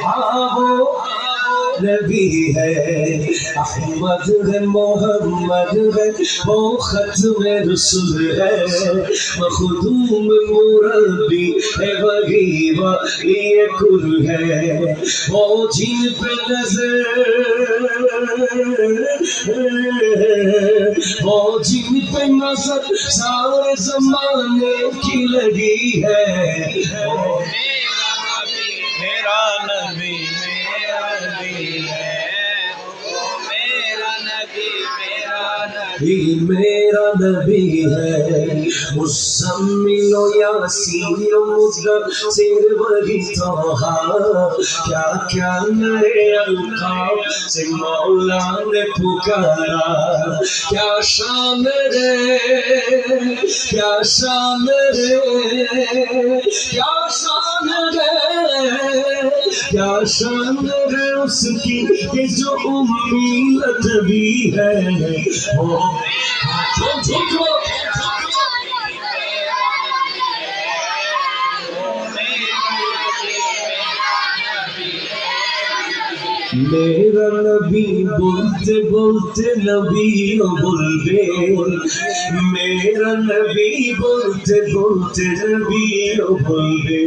हाँ वो नबी है, अहमद है, मोहम्मद है, वो खत्म रसूल है, मखदूम मुरब्बी है, वही ये कुल है, वो जिन पे नजर, वो जिन पे नजर सारे जमाने की लगी है। मेरा नबी है, वो मेरा नबी मेरा नबी है, मुज़म्मिलो यासीनो मुद्दस्सिर वही तोहा, क्या क्या नए अल्काब से मौला ने पुकारा, क्या शान रे, क्या शान रे, क्या शान रे, क्या शान रे उसकी कि जो उम्मीद भी है। मेरा नबी बोलते बोलते नबी बोलबे, मेरा नबी बोलते बोलते नबी बोलबे,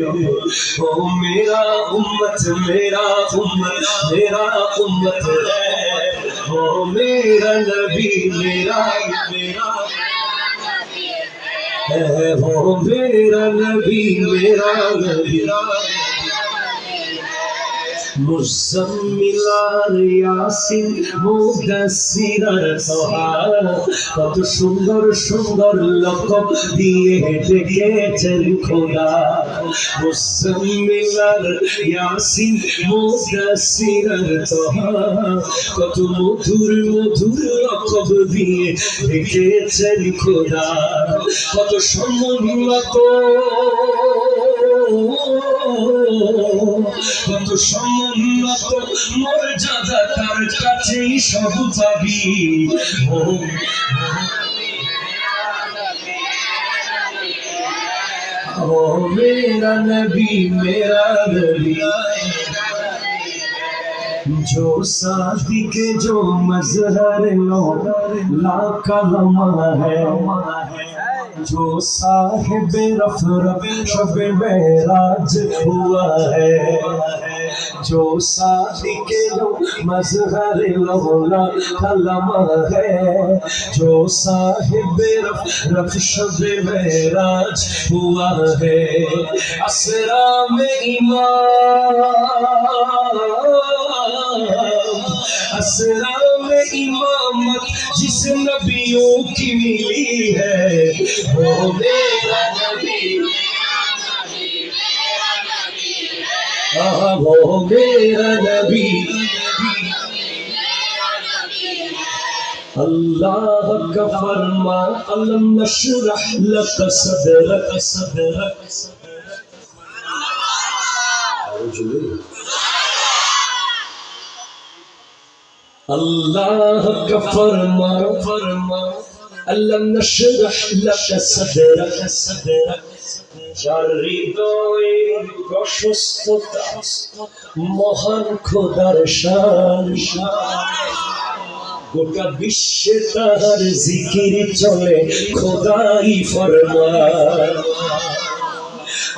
ओ मेरा उम्मत मेरा उम्मत मेरा उम्मत है, ओ मेरा नबी मेरा मेरा है, ओ मेरा नबी मेरा नबी। मुज़म्मिल यासीन मुद्दस्सिर तोहा, কত সুন্দর সুন্দর লকব দিয়ে ডেকেছেন খোদা, মুज़ম্মিল ইয়াসিন মুদ্দস্সির তোহা, কত মধুর মধুর লকব দিয়ে ডেকেছেন খোদা, কত সম্মানিত, কত সম্মানিত মর্যাদা তার কাছেই সব পাবি। ও মেরা নবী মেরা নবী, जो साथी के जो मजहर लो ला कलमा है, जो साहिब रफ़ शब मेराज हुआ है, जो साथी के जो मजहर लौला कलमा है, जो साहिब रफ़ शब मेराज हुआ है, असरा में ईमान, असरा में इमामत जिस नबियों की मिली है, वो मेरा नबी, वो मेरा नबी। अल्लाह का फरमान अलम नशरह लक सदरक, अल्लाह का फरमान अलम नशरह लक सदरक, যার হৃদয়ে প্রশস্ততা মহান খোদার শান, গোটা বিশ্বে তার জিকির চলে খোদাই ফরমান,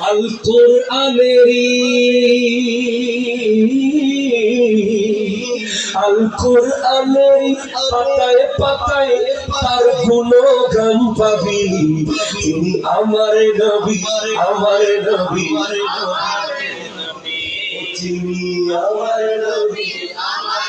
আল কোরআনেরই আল কোরআনেরই পাতায় পাতায় তার গুণগান পাবি, তিনি আমার নবী আমার নবী, তিনি আমার নবী আমার